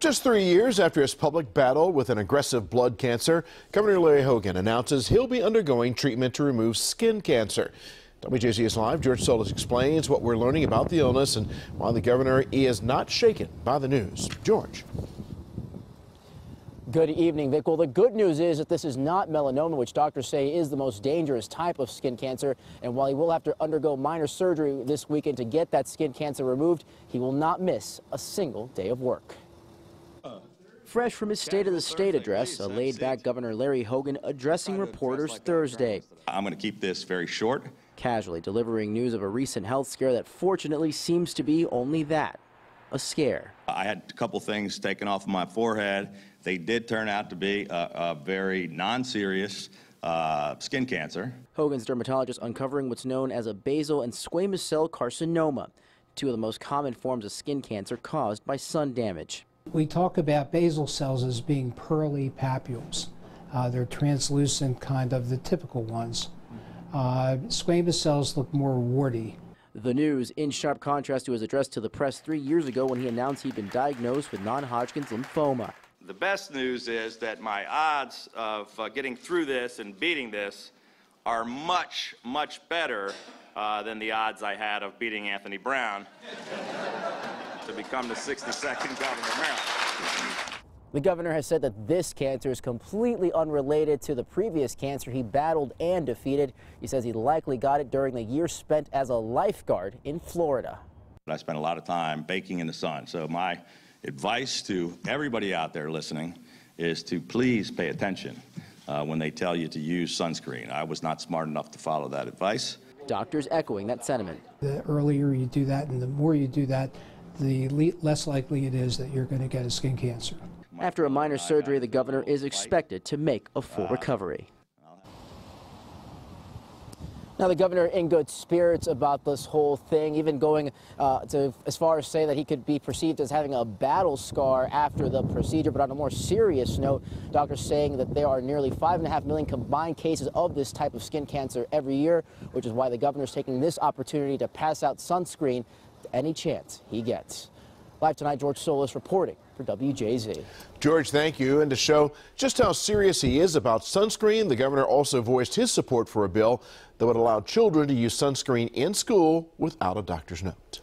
Just 3 years after his public battle with an aggressive blood cancer, Governor Larry Hogan announces he'll be undergoing treatment to remove skin cancer. WJZ is live. George Solis explains what we're learning about the illness and why the governor is not shaken by the news. George. Good evening, Vic. Well, the good news is that this is not melanoma, which doctors say is the most dangerous type of skin cancer. And while he will have to undergo minor surgery this weekend to get that skin cancer removed, he will not miss a single day of work. Fresh from his State of the State address, a laid-back Governor Larry Hogan addressing reporters Thursday. I'm going to keep this very short. Casually delivering news of a recent health scare that fortunately seems to be only that, a scare. I had a couple things taken off my forehead. They did turn out to be a very non-serious skin cancer. Hogan's dermatologist uncovering what's known as a basal and squamous cell carcinoma, two of the most common forms of skin cancer caused by sun damage. We talk about basal cells as being pearly papules. They're translucent, kind of the typical ones. Squamous cells look more warty. The news in sharp contrast to his address to the press 3 years ago when he announced he'd been diagnosed with non-Hodgkin's lymphoma. The best news is that my odds of getting through this and beating this are much, much better than the odds I had of beating Anthony Brown to become the 62nd governor of Maryland. The governor has said that this cancer is completely unrelated to the previous cancer he battled and defeated. He says he likely got it during the year spent as a lifeguard in Florida. I spent a lot of time baking in the sun, so my advice to everybody out there listening is to please pay attention when they tell you to use sunscreen. I was not smart enough to follow that advice. Doctors echoing that sentiment. The earlier you do that and the more you do that, the less likely it is that you're going to get a skin cancer. After a minor surgery, the governor is expected to make a full recovery. Now, the governor in good spirits about this whole thing, even going as far as say that he could be perceived as having a battle scar after the procedure. But on a more serious note, doctors saying that there are nearly 5.5 million combined cases of this type of skin cancer every year, which is why the governor is taking this opportunity to pass out sunscreen to any chance he gets. Live tonight, George Solis reporting for WJZ. George, thank you. And to show just how serious he is about sunscreen, the governor also voiced his support for a bill that would allow children to use sunscreen in school without a doctor's note.